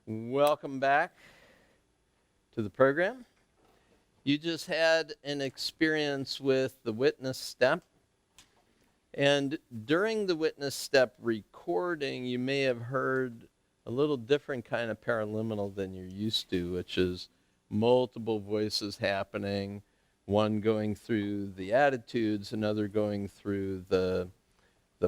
Welcome back to the program. You just had an experience with the witness step. And during the witness step recording, you may have heard a little different kind of paraliminal than you're used to, which is multiple voices happening, one going through the attitudes, another going through the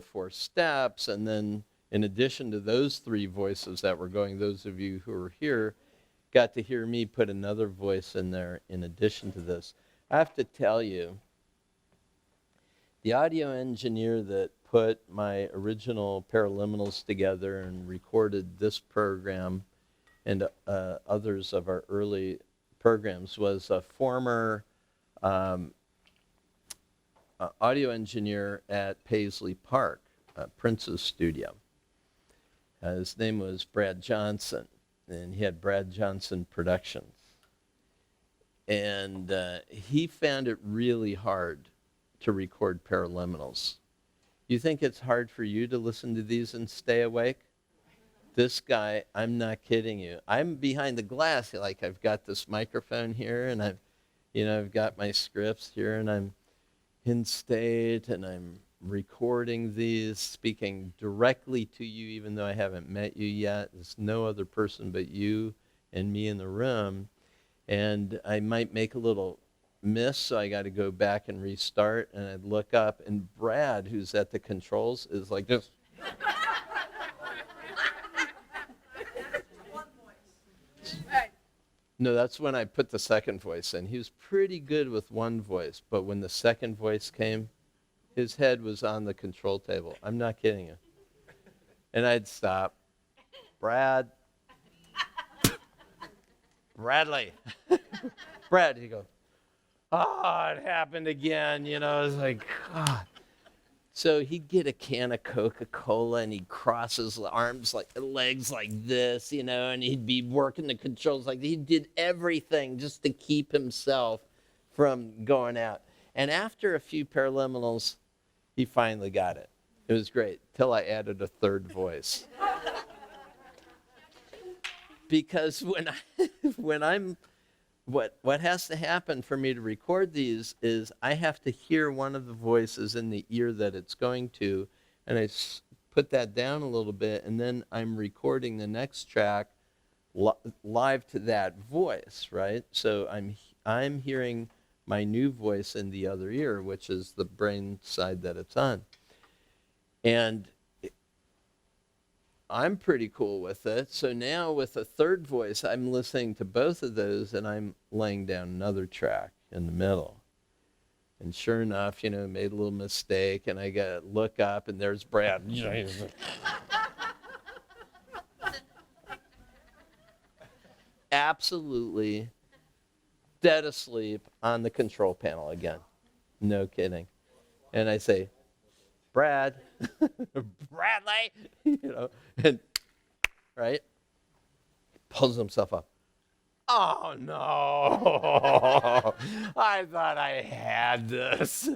four steps, and then in addition to those three voices that were going, those of you who are here got to hear me put another voice in there in addition to this. I have to tell you, the audio engineer that put my original paraliminals together and recorded this program and others of our early programs was a former audio engineer at Paisley Park, Prince's studio. His name was Brad Johnson, and he had Brad Johnson Productions. And he found it really hard to record paraliminals. You think it's hard for you to listen to these and stay awake? This guy, I'm not kidding you. I'm behind the glass, like I've got this microphone here, and I've got my scripts here, and I'm in state, and I'm recording these, speaking directly to you, even though I haven't met you yet. There's no other person but you and me in the room. And I might make a little miss, so I got to go back and restart. And I'd look up, and Brad, who's at the controls, is like this. No, that's when I put the second voice in. He was pretty good with one voice, but when the second voice came, his head was on the control table. I'm not kidding you. And I'd stop. Brad. Bradley. Brad, he'd go, oh, it happened again. It's like, God. So he'd get a can of Coca-Cola and he'd cross his legs like this, and he'd be working the controls like he did everything just to keep himself from going out. And after a few paraliminals, he finally got it. It was great, till I added a third voice. Because what has to happen for me to record these is I have to hear one of the voices in the ear that it's going to, and I put that down a little bit, and then I'm recording the next track live to that voice, right? So I'm hearing my new voice in the other ear, which is the brain side that it's on. And I'm pretty cool with it. So now with a third voice, I'm listening to both of those, and I'm laying down another track in the middle. And sure enough, made a little mistake, and I got to look up, and there's Brad. Absolutely dead asleep on the control panel again. No kidding. And I say, Brad, Bradley, and right, pulls himself up. Oh no, I thought I had this.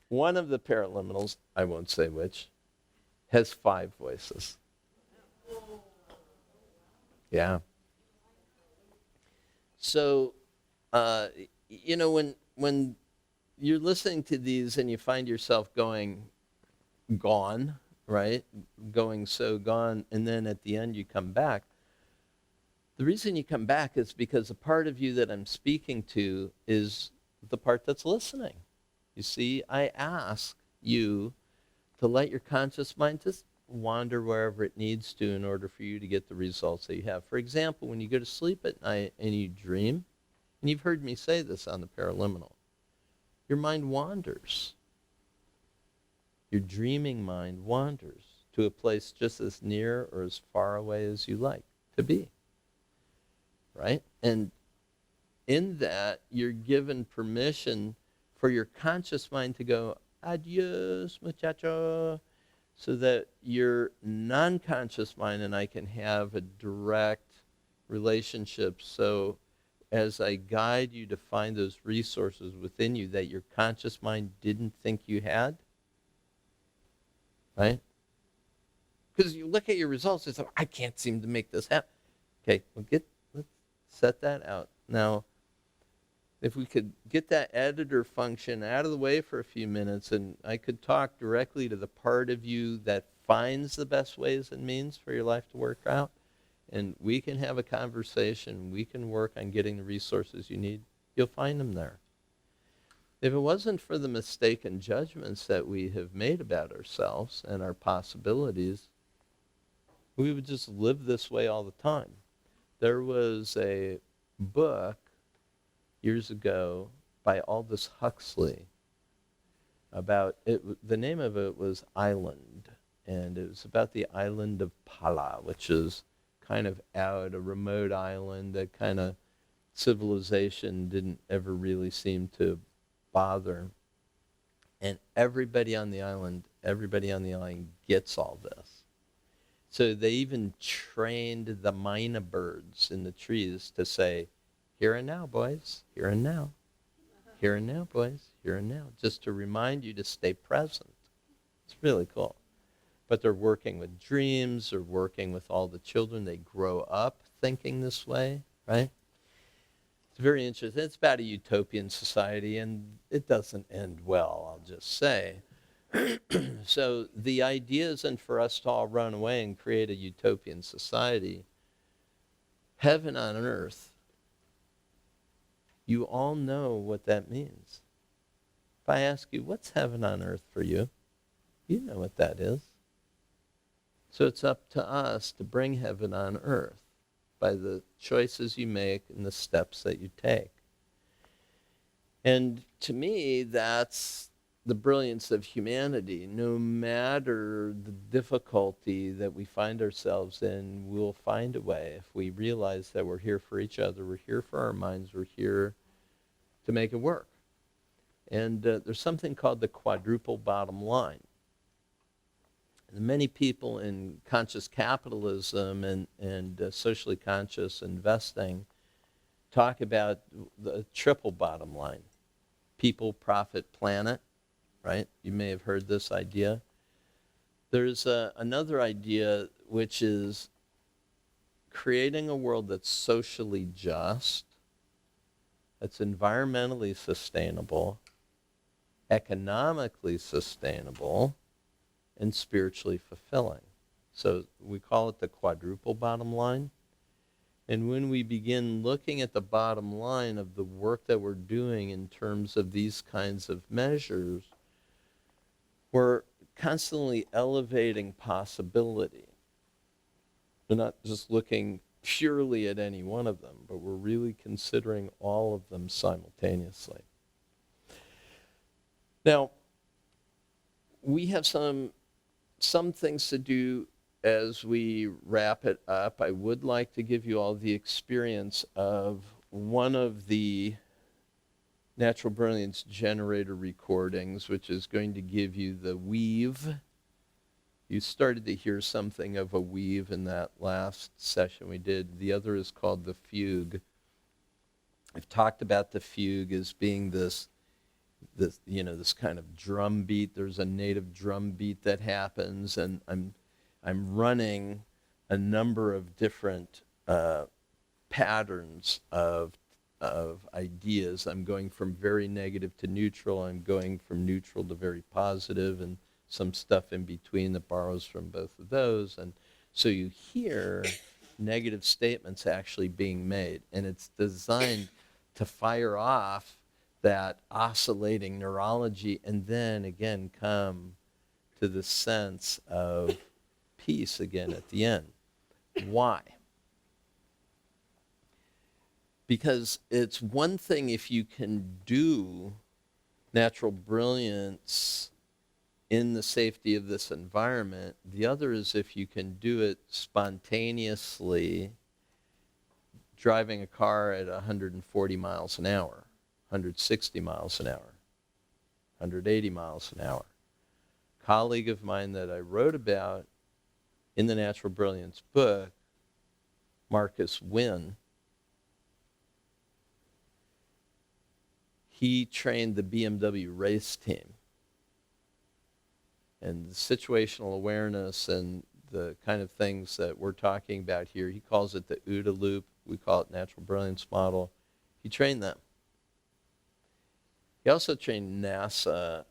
One of the paraliminals, I won't say which, has 5 voices. Yeah. So, when you're listening to these and you find yourself going gone, right? Going so gone, and then at the end you come back. The reason you come back is because the part of you that I'm speaking to is the part that's listening. You see, I ask you to let your conscious mind just wander wherever it needs to in order for you to get the results that you have. For example, when you go to sleep at night and you dream, and you've heard me say this on the paraliminal, your mind wanders. Your dreaming mind wanders to a place just as near or as far away as you like to be. Right? And in that, you're given permission for your conscious mind to go, adios, muchacho, so that your non-conscious mind and I can have a direct relationship. So as I guide you to find those resources within you that your conscious mind didn't think you had, right? Because you look at your results, it's like, I can't seem to make this happen. Okay, well, let's set that out. Now, if we could get that editor function out of the way for a few minutes, and I could talk directly to the part of you that finds the best ways and means for your life to work out, and we can have a conversation, we can work on getting the resources you need, you'll find them there. If it wasn't for the mistaken judgments that we have made about ourselves and our possibilities, we would just live this way all the time. There was a book years ago by Aldous Huxley about it. The name of it was Island, and it was about the island of Pala, which is kind of out, a remote island that kind of civilization didn't ever really seem to bother. And everybody on the island gets all this. So they even trained the myna birds in the trees to say, here and now, boys, here and now. Here and now, boys, here and now. Just to remind you to stay present. It's really cool. But they're working with dreams, they're working with all the children. They grow up thinking this way, right? It's very interesting. It's about a utopian society, and it doesn't end well, I'll just say. So the idea isn't for us to all run away and create a utopian society. Heaven on earth, you all know what that means. If I ask you, what's heaven on earth for you? You know what that is. So it's up to us to bring heaven on earth by the choices you make and the steps that you take. And to me, that's the brilliance of humanity. No matter the difficulty that we find ourselves in, we'll find a way. If we realize that we're here for each other, we're here for our minds, we're here to make it work. And there's something called the quadruple bottom line. And many people in conscious capitalism and socially conscious investing talk about the triple bottom line. People, profit, planet, right? You may have heard this idea. There's another idea, which is creating a world that's socially just, that's environmentally sustainable, economically sustainable, and spiritually fulfilling. So we call it the quadruple bottom line. And when we begin looking at the bottom line of the work that we're doing in terms of these kinds of measures, we're constantly elevating possibility. We're not just looking purely at any one of them, but we're really considering all of them simultaneously. Now, we have some things to do as we wrap it up. I would like to give you all the experience of one of the Natural Brilliance generator recordings, which is going to give you the weave. You started to hear something of a weave in that last session we did. The other is called the fugue. I've talked about the fugue as being this kind of drum beat. There's a native drum beat that happens, and I'm running a number of different patterns of ideas. I'm going from very negative to neutral. I'm going from neutral to very positive, and some stuff in between that borrows from both of those. And so you hear negative statements actually being made, and it's designed to fire off that oscillating neurology and then again come to the sense of peace again at the end. Why? Because it's one thing if you can do natural brilliance in the safety of this environment. The other is if you can do it spontaneously, driving a car at 140 miles an hour, 160 miles an hour, 180 miles an hour. A colleague of mine that I wrote about in the Natural Brilliance book, Marcus Wynn, he trained the BMW race team. And the situational awareness and the kind of things that we're talking about here. He calls it the OODA loop. We call it natural brilliance model. He trained them. He also trained NASA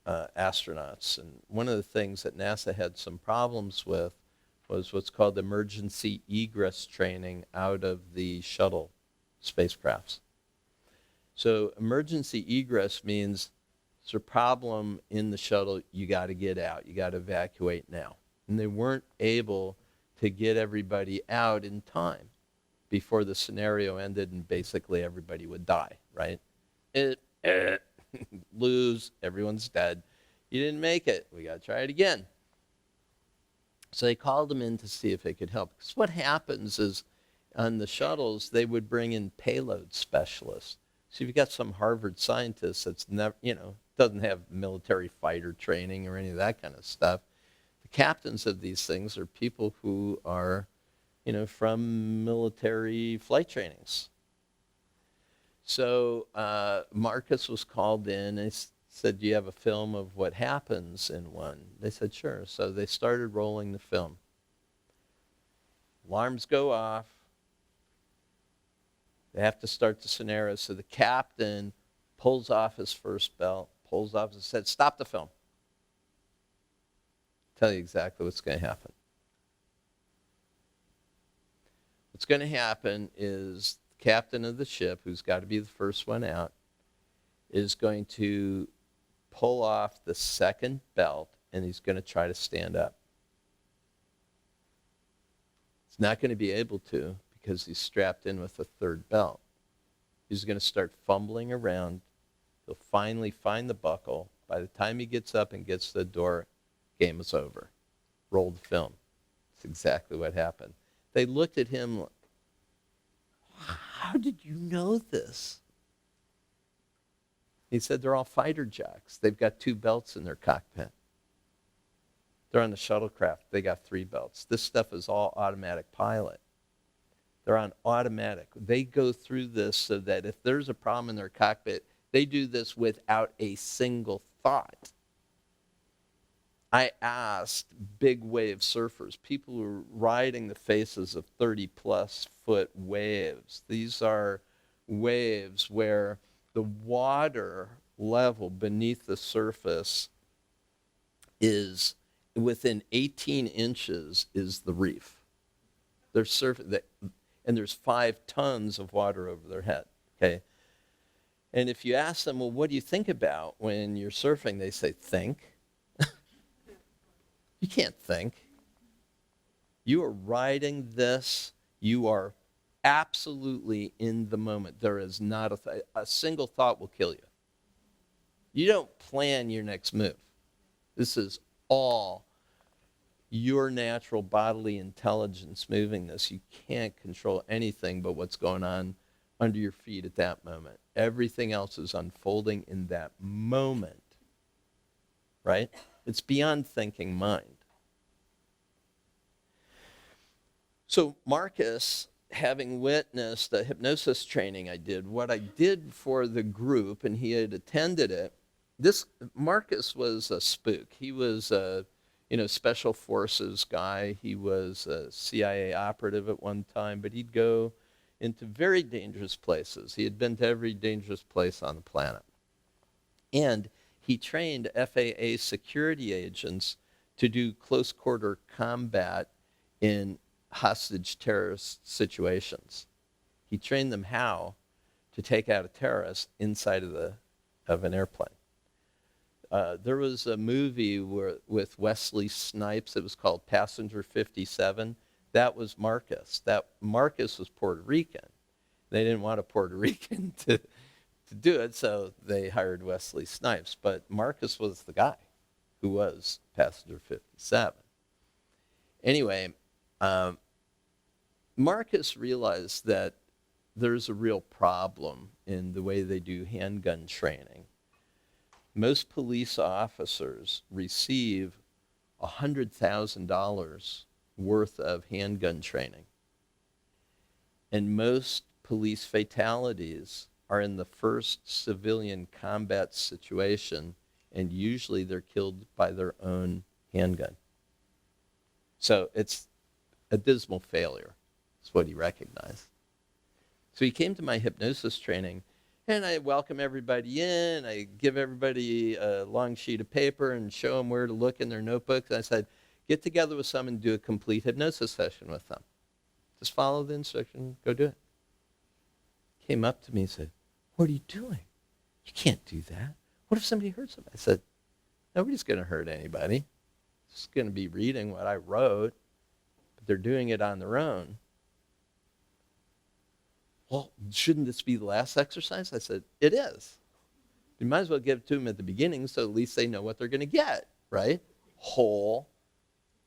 astronauts. And one of the things that NASA had some problems with was what's called emergency egress training out of the shuttle spacecrafts. So emergency egress means there's a problem in the shuttle, you got to get out, you got to evacuate now. And they weren't able to get everybody out in time before the scenario ended and basically everybody would die, right? Lose, everyone's dead. You didn't make it, we got to try it again. So they called them in to see if they could help. Because what happens is on the shuttles, they would bring in payload specialists. So if you've got some Harvard scientist that's never, doesn't have military fighter training or any of that kind of stuff, the captains of these things are people who are, from military flight trainings. So Marcus was called in and said, do you have a film of what happens in one? They said, sure. So they started rolling the film. Alarms go off. They have to start the scenario. So the captain pulls off his first belt, pulls off and said, stop the film. Tell you exactly what's going to happen. What's going to happen is the captain of the ship, who's got to be the first one out, is going to pull off the second belt, and he's going to try to stand up. He's not going to be able to because he's strapped in with a third belt. He's going to start fumbling around. He'll finally find the buckle. By the time he gets up and gets to the door, game is over. Roll the film. That's exactly what happened. They looked at him, how did you know this? He said, they're all fighter jacks. They've got 2 belts in their cockpit. They're on the shuttlecraft. They got 3 belts. This stuff is all automatic pilot. They're on automatic. They go through this so that if there's a problem in their cockpit, they do this without a single thought. I asked big wave surfers, people who are riding the faces of 30-plus foot waves. These are waves where the water level beneath the surface is within 18 inches is the reef. They're surfing, and there's 5 tons of water over their head, okay? And if you ask them, well, what do you think about when you're surfing? They say, think. You can't think. You are riding this. You are absolutely in the moment. There is not a single thought will kill you. You don't plan your next move. This is all your natural bodily intelligence moving this. You can't control anything but what's going on under your feet at that moment. Everything else is unfolding in that moment, right? It's beyond thinking mind. So Marcus, having witnessed the hypnosis training I did, what I did for the group, and he had attended it, Marcus was a spook. He was a special forces guy. He was a CIA operative at one time, but he'd go into very dangerous places. He had been to every dangerous place on the planet. And he trained FAA security agents to do close quarter combat in hostage terrorist situations. He trained them how to take out a terrorist inside of an airplane. There was a movie with Wesley Snipes. It was called Passenger 57. That was Marcus. Marcus was Puerto Rican. They didn't want a Puerto Rican to do it, so they hired Wesley Snipes. But Marcus was the guy who was Passenger 57. Anyway, Marcus realized that there's a real problem in the way they do handgun training. Most police officers receive $100,000 worth of handgun training. And most police fatalities are in the first civilian combat situation, and usually they're killed by their own handgun. So it's a dismal failure, is what he recognized. So he came to my hypnosis training, and I welcome everybody in. I give everybody a long sheet of paper and show them where to look in their notebooks. And I said, get together with someone and do a complete hypnosis session with them. Just follow the instruction, go do it. Came up to me and said, what are you doing? You can't do that. What if somebody hurts them? I said, nobody's going to hurt anybody. It's going to be reading what I wrote, but they're doing it on their own. Well, shouldn't this be the last exercise? I said, it is. You might as well give it to them at the beginning so at least they know what they're going to get, right? Whole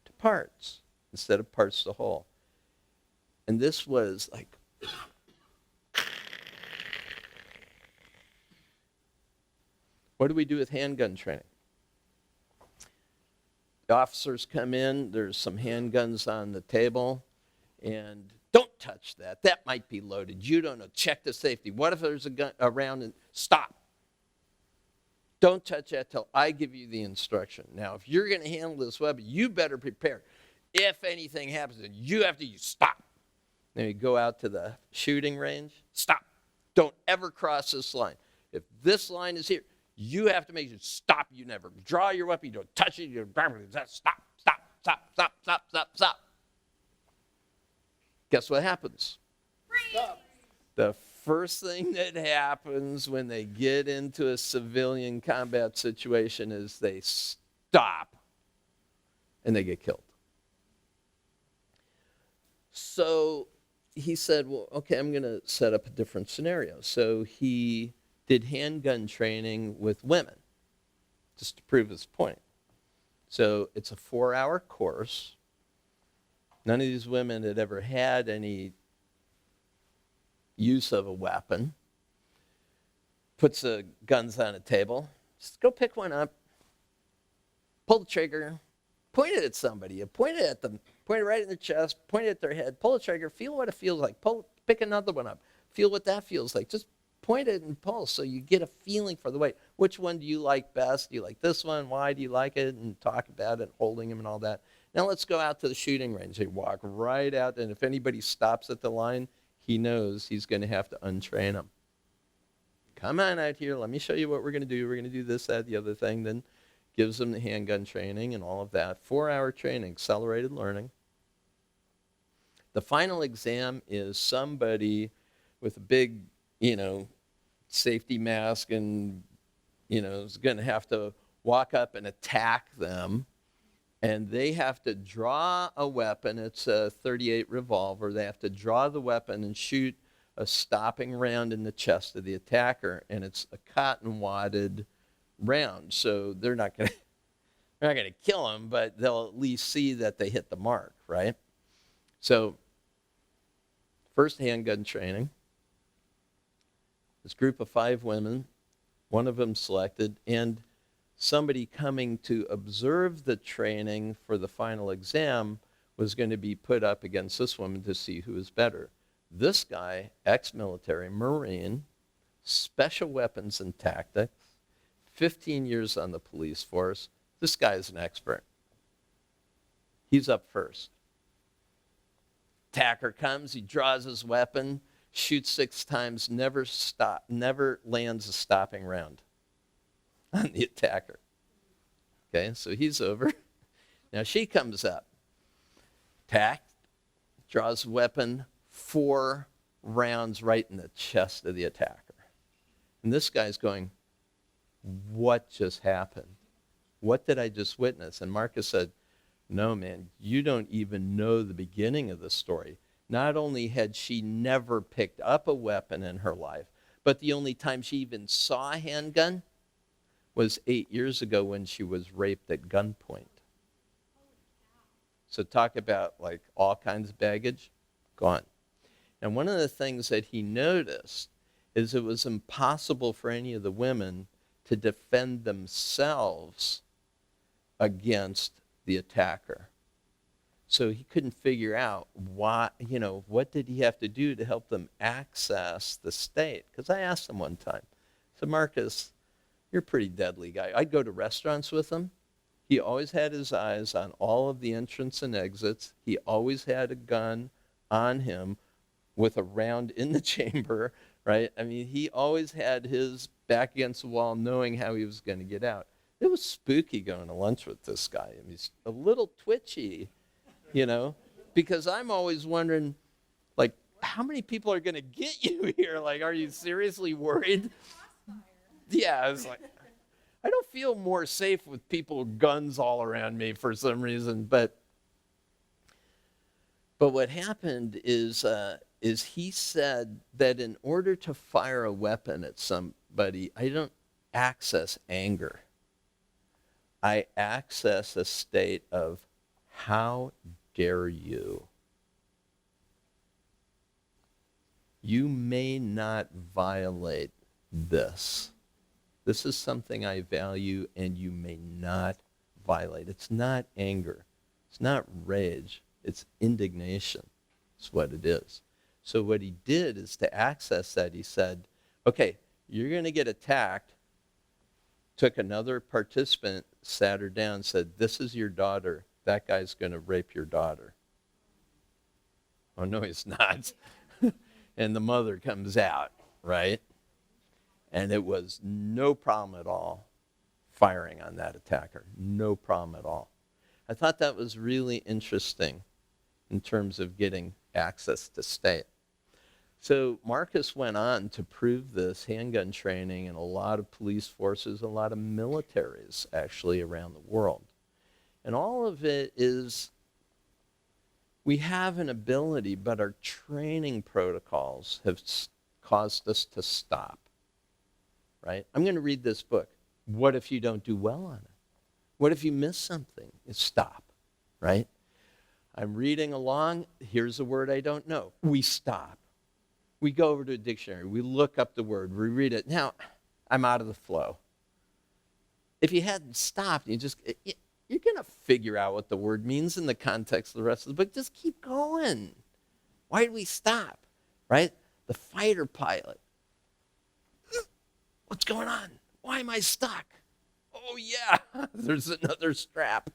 to parts instead of parts to whole. And this was like, what do we do with handgun training? The officers come in, there's some handguns on the table, and don't touch that. That might be loaded. You don't know. Check the safety. What if there's a gun around and stop? Don't touch that till I give you the instruction. Now, if you're going to handle this weapon, you better prepare. If anything happens, then you have to stop. Then you go out to the shooting range. Stop. Don't ever cross this line. If this line is here, you have to make sure, stop. You never draw your weapon. You don't touch it. You don't, stop, stop, stop, stop, stop, stop, stop. Guess what happens? Stop. The first thing that happens when they get into a civilian combat situation is they stop and they get killed. So he said, well, okay, I'm going to set up a different scenario. So he did handgun training with women just to prove his point. So it's a 4-hour course. None of these women had ever had any use of a weapon. Puts the guns on a table. Just go pick one up. Pull the trigger. Point it at somebody. You point it at them. Point it right in their chest. Point it at their head. Pull the trigger. Feel what it feels like. Pick another one up. Feel what that feels like. Just point it and pull so you get a feeling for the weight. Which one do you like best? Do you like this one? Why do you like it? And talk about it, holding him and all that. Now let's go out to the shooting range. They walk right out, and if anybody stops at the line, he knows he's going to have to untrain them. Come on out here. Let me show you what we're going to do. We're going to do this, that, the other thing. Then gives them the handgun training and all of that. 4-hour training, accelerated learning. The final exam is somebody with a big, safety mask and, is going to have to walk up and attack them. And they have to draw a weapon. It's a .38 revolver. They have to draw the weapon and shoot a stopping round in the chest of the attacker. And it's a cotton-wadded round. So they're not going to kill him, but they'll at least see that they hit the mark, right? So first handgun training. This group of 5 women, one of them selected, and somebody coming to observe the training for the final exam was going to be put up against this woman to see who is better. This guy, ex-military, Marine, special weapons and tactics, 15 years on the police force. This guy is an expert. He's up first. Attacker comes, he draws his weapon, shoots 6 times, never lands a stopping round on the attacker. Okay, so he's over. Now she comes up. Attacked, draws weapon, 4 rounds right in the chest of the attacker. And this guy's going, what just happened? What did I just witness? And Marcus said, no, man, you don't even know the beginning of the story. Not only had she never picked up a weapon in her life, but the only time she even saw a handgun was 8 years ago when she was raped at gunpoint. So talk about like all kinds of baggage, gone. And one of the things that he noticed is it was impossible for any of the women to defend themselves against the attacker. So he couldn't figure out why, what did he have to do to help them access the state? Because I asked him one time, so Marcus, you're a pretty deadly guy. I'd go to restaurants with him, He always had his eyes on all of the entrance and exits. He always had a gun on him with a round in the chamber, right? I mean, he always had his back against the wall knowing how he was going to get out. It was spooky going to lunch with this guy. I mean, he's a little twitchy, because I'm always wondering, like, how many people are going to get you here? Like, are you seriously worried? Yeah, I was like, I don't feel more safe with people with guns all around me for some reason. But what happened is he said that in order to fire a weapon at somebody, I don't access anger. I access a state of, how dare you? You may not violate this. This is something I value, and you may not violate. It's not anger. It's not rage. It's indignation. It's what it is. So what he did is, to access that, he said, okay, you're going to get attacked. Took another participant, sat her down, said, this is your daughter. That guy's going to rape your daughter. Oh, no, he's not. And the mother comes out, right? And it was no problem at all firing on that attacker. No problem at all. I thought that was really interesting in terms of getting access to state. So Marcus went on to prove this handgun training in a lot of police forces, a lot of militaries actually around the world. And all of it is, we have an ability, but our training protocols have caused us to stop. Right? I'm going to read this book. What if you don't do well on it? What if you miss something? Stop, right? I'm reading along. Here's a word I don't know. We stop. We go over to a dictionary. We look up the word. We read it. Now, I'm out of the flow. If you hadn't stopped, you're going to figure out what the word means in the context of the rest of the book. Just keep going. Why did we stop, right? The fighter pilot. What's going on? Why am I stuck? Oh, yeah, there's another strap.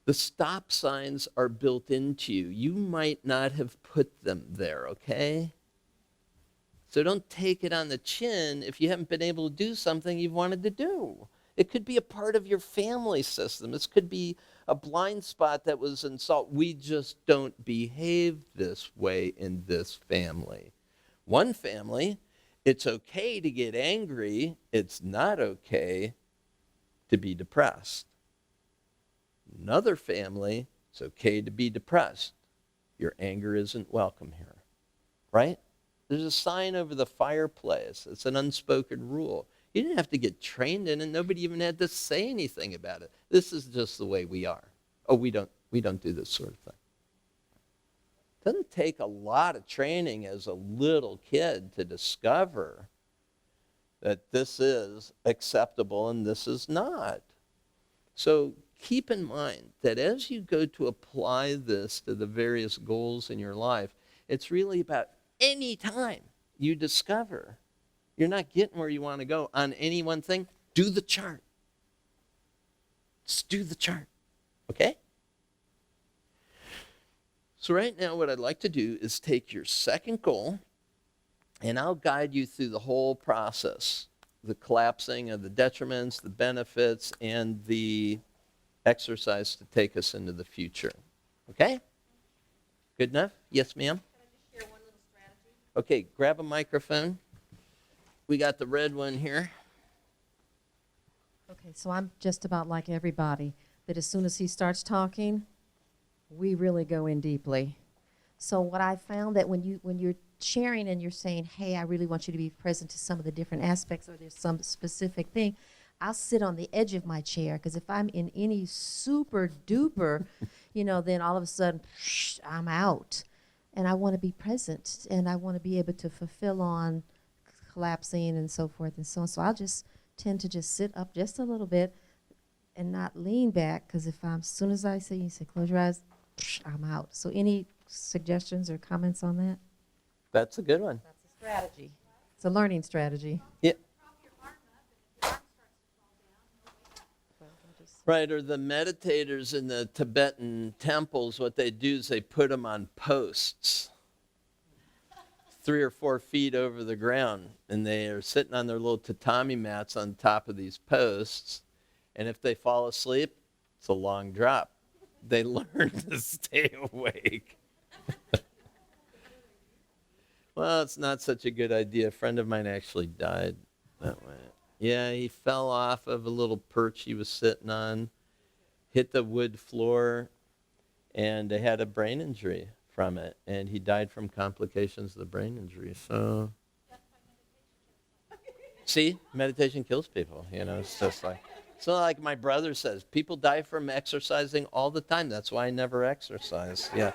The stop signs are built into you. You might not have put them there, okay? So don't take it on the chin if you haven't been able to do something you've wanted to do. It could be a part of your family system. This could be a blind spot that was installed. We just don't behave this way in this family. One family, it's okay to get angry. It's not okay to be depressed. Another family, it's okay to be depressed. Your anger isn't welcome here, right? There's a sign over the fireplace. It's an unspoken rule. You didn't have to get trained in it. Nobody even had to say anything about it. This is just the way we are. Oh, we don't do this sort of thing. It doesn't take a lot of training as a little kid to discover that this is acceptable and this is not. So keep in mind that as you go to apply this to the various goals in your life, it's really about any time you discover you're not getting where you want to go on any one thing, do the chart. Just do the chart, okay? So right now what I'd like to do is take your second goal, and I'll guide you through the whole process, the collapsing of the detriments, the benefits, and the exercise to take us into the future. Okay? Good enough? Yes, ma'am? Can I just share one little strategy? Okay, grab a microphone. We got the red one here. Okay, so I'm just about like everybody, that as soon as he starts talking, we really go in deeply. So what I found that when you're sharing and you're saying, hey, I really want you to be present to some of the different aspects, or there's some specific thing, I'll sit on the edge of my chair, because if I'm in any super duper, then all of a sudden, I'm out. And I want to be present, and I want to be able to fulfill on collapsing and so forth and so on. So I'll just tend to just sit up just a little bit and not lean back, because as soon as I say, you say, close your eyes, I'm out. So any suggestions or comments on that? That's a good one. That's a strategy. It's a learning strategy. Yeah. Right, or the meditators in the Tibetan temples, what they do is they put them on posts 3 or 4 feet over the ground, and they are sitting on their little tatami mats on top of these posts, and if they fall asleep, it's a long drop. They learn to stay awake. Well, it's not such a good idea. A friend of mine actually died that way. Yeah, he fell off of a little perch he was sitting on, hit the wood floor, and they had a brain injury from it. And he died from complications of the brain injury. So, see, meditation kills people. You know, it's just like, so like my brother says, people die from exercising all the time. That's why I never exercise. Yeah.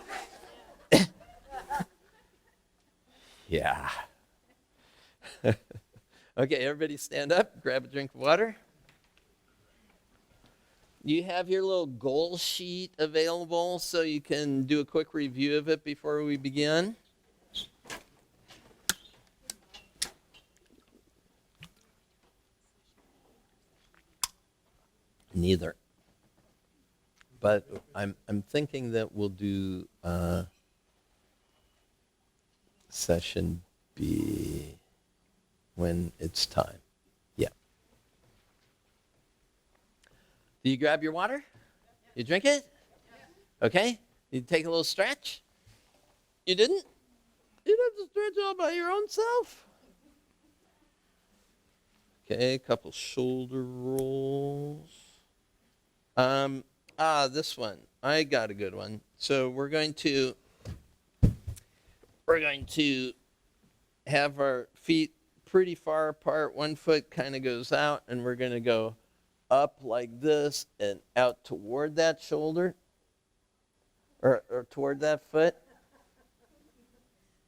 Yeah. Okay, everybody stand up, grab a drink of water. You have your little goal sheet available so you can do a quick review of it before we begin. Neither. But I'm thinking that we'll do session B when it's time. Yeah. Do you grab your water? You drink it? Okay. You take a little stretch? You didn't? You didn't have to stretch all by your own self. Okay, a couple shoulder rolls. This one. I got a good one. So we're going to have our feet pretty far apart. One foot kind of goes out, and we're going to go up like this and out toward that shoulder or toward that foot.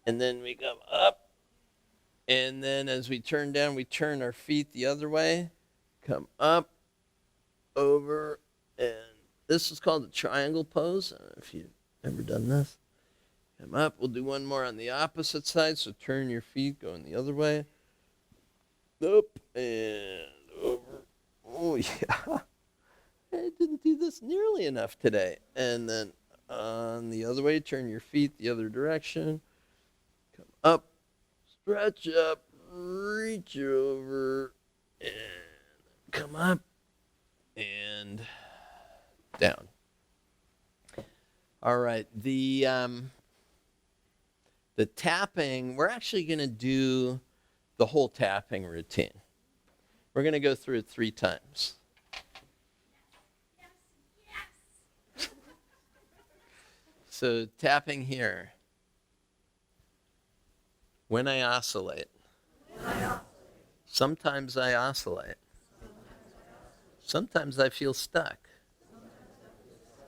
And then we go up. And then as we turn down, we turn our feet the other way. Come up, over, and this is called the triangle pose. I don't know if you've ever done this. Come up. We'll do one more on the opposite side. So turn your feet going the other way. Up and over. Oh, yeah. I didn't do this nearly enough today. And then on the other way, turn your feet the other direction. Come up. Stretch up. Reach over. And come up. And down. All right. The tapping, we're actually going to do the whole tapping routine. We're going to go through it 3 times. Yes. So tapping here. When I oscillate. Sometimes I oscillate. Sometimes I feel stuck.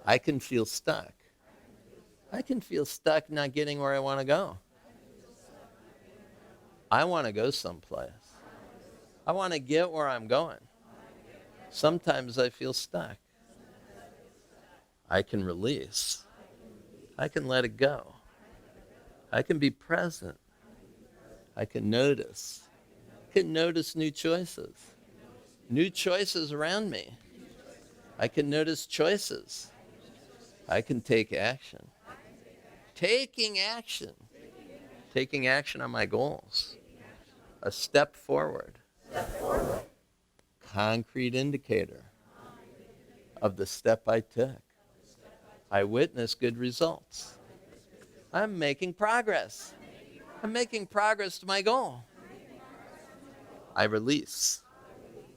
I can feel stuck. I can feel stuck not getting where I want to go. I want to go someplace. I want to get where I'm going. Sometimes I feel stuck. I can release. I can let it go. I can be present. I can notice. I can notice new choices. New choices around me. I can notice choices. I can take action. Taking action. Taking action on my goals. A step forward. Concrete indicator of the step I took. I witness good results. I'm making progress. I'm making progress to my goal. I release.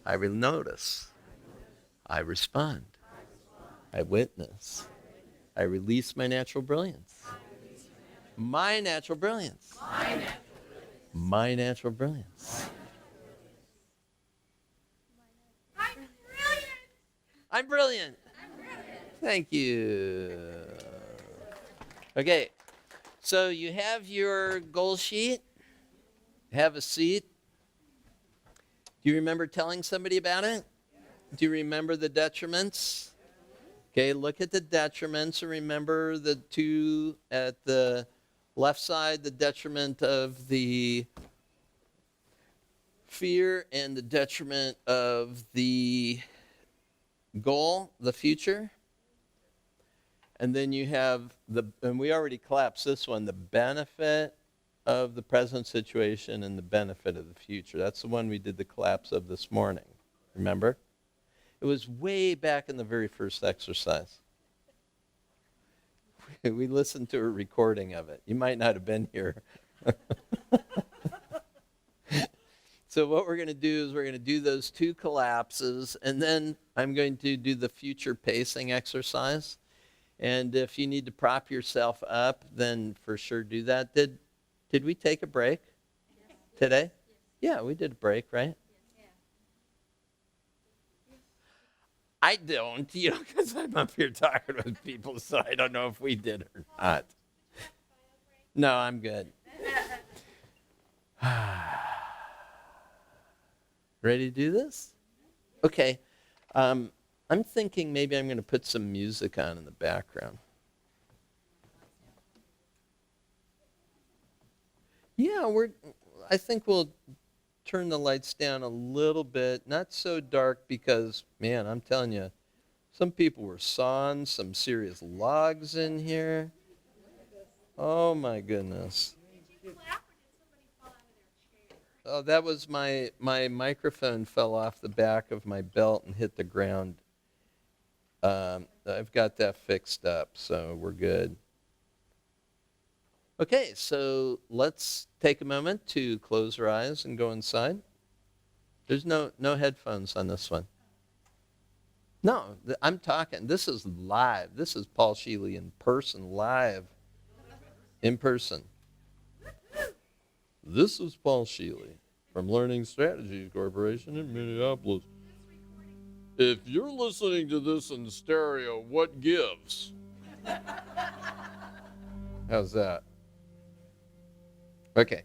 I notice. I respond. I witness. I release my natural brilliance. My natural brilliance. My natural brilliance. I'm brilliant. Thank you. Okay, so you have your goal sheet. Have a seat. Do you remember telling somebody about it? Do you remember the detriments? Okay, look at the detriments and remember the 2 at the left side, the detriment of the fear and the detriment of the goal, the future. And then you have and we already collapsed this one, the benefit of the present situation and the benefit of the future. That's the one we did the collapse of this morning. Remember? It was way back in the very first exercise. We listened to a recording of it. You might not have been here. So what we're going to do is we're going to do those two collapses, and then I'm going to do the future pacing exercise. And if you need to prop yourself up, then for sure do that. Did we take a break today? Yeah, we did a break, right? I don't, because I'm up here talking with people, so I don't know if we did or not. No, I'm good. Ready to do this? Okay. I'm thinking maybe I'm going to put some music on in the background. Yeah, I think we'll turn the lights down a little bit, not so dark because, man, I'm telling you, some people were sawing some serious logs in here. Oh my goodness. Oh, that was my microphone fell off the back of my belt and hit the ground. I've got that fixed up, so we're good. Okay, so let's take a moment to close our eyes and go inside. There's no headphones on this one. No, I'm talking. This is live. This is Paul Sheely in person, live. In person. This is Paul Sheely from Learning Strategies Corporation in Minneapolis. If you're listening to this in stereo, what gives? How's that? Okay.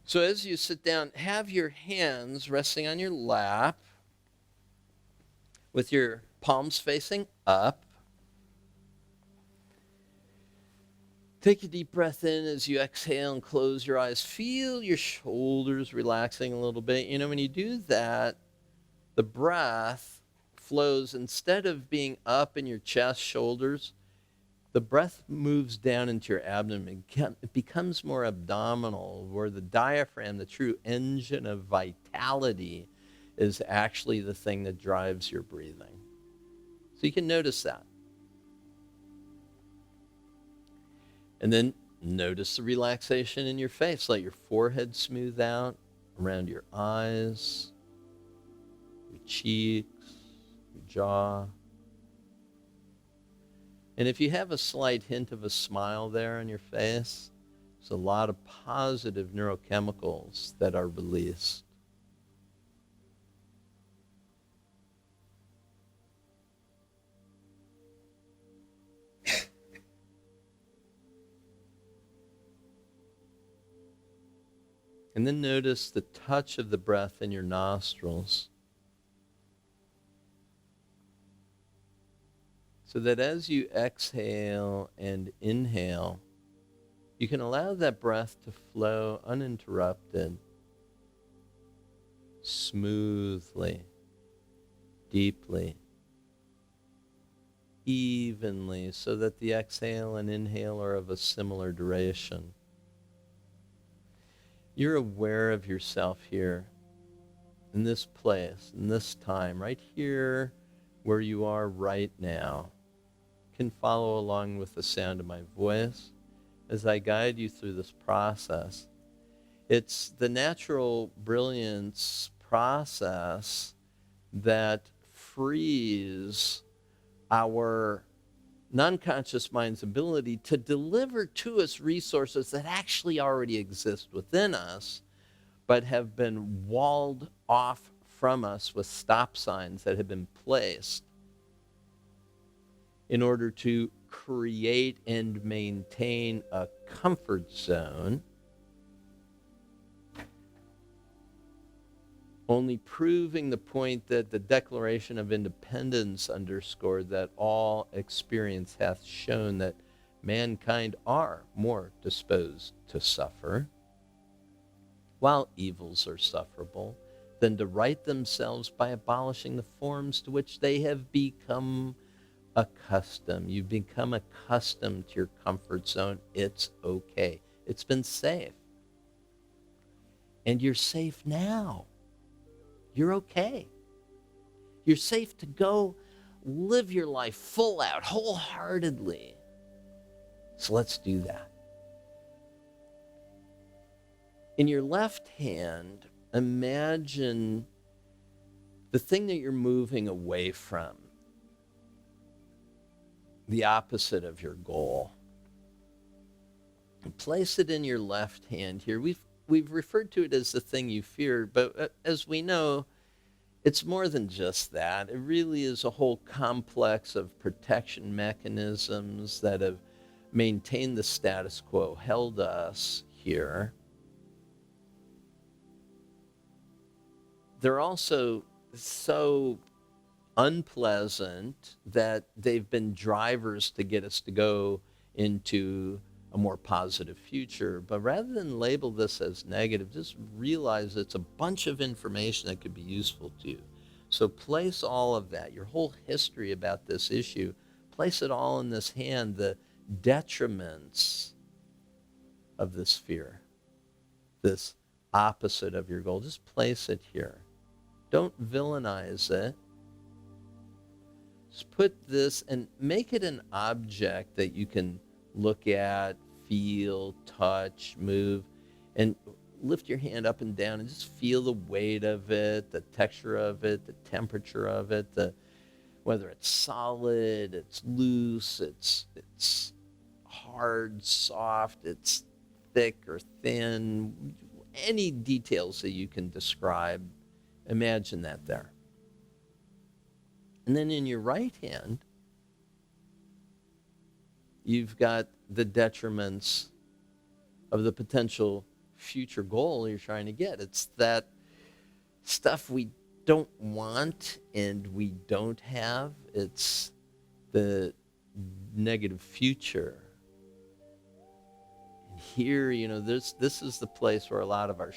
So as you sit down, have your hands resting on your lap with your palms facing up. Take a deep breath in as you exhale and close your eyes. Feel your shoulders relaxing a little bit. When you do that, the breath flows, instead of being up in your chest, shoulders, the breath moves down into your abdomen. It becomes more abdominal, where the diaphragm, the true engine of vitality, is actually the thing that drives your breathing. So you can notice that. And then notice the relaxation in your face. Let your forehead smooth out around your eyes, your cheeks, your jaw. And if you have a slight hint of a smile there on your face, there's a lot of positive neurochemicals that are released. And then notice the touch of the breath in your nostrils. So that as you exhale and inhale, you can allow that breath to flow uninterrupted, smoothly, deeply, evenly, so that the exhale and inhale are of a similar duration. You're aware of yourself here, in this place, in this time, right here where you are right now. You can follow along with the sound of my voice as I guide you through this process. It's the natural brilliance process that frees our non-conscious mind's ability to deliver to us resources that actually already exist within us, but have been walled off from us with stop signs that have been placed in order to create and maintain a comfort zone, only proving the point that the Declaration of Independence underscored, that all experience hath shown that mankind are more disposed to suffer. While evils are sufferable, than to right themselves by abolishing the forms to which they have become accustomed. You've become accustomed to your comfort zone. It's okay. It's been safe. And you're safe now. You're okay. You're safe to go live your life full out, wholeheartedly. So let's do that. In your left hand, imagine the thing that you're moving away from, the opposite of your goal. And place it in your left hand here. We've referred to it as the thing you fear, but as we know, it's more than just that. It really is a whole complex of protection mechanisms that have maintained the status quo, held us here. They're also so unpleasant that they've been drivers to get us to go into a more positive future. But rather than label this as negative, just realize it's a bunch of information that could be useful to you. So place all of that, your whole history about this issue, place it all in this hand, the detriments of this fear, this opposite of your goal. Just place it here. Don't villainize it. Just put this and make it an object that you can look at, feel, touch, move, and lift your hand up and down and just feel the weight of it, the texture of it, the temperature of it, whether it's solid, it's loose, it's hard, soft, it's thick or thin, any details that you can describe, imagine that there. And then in your right hand, you've got the detriments of the potential future goal you're trying to get. It's that stuff we don't want and we don't have. It's the negative future. And here, this is the place where a lot of our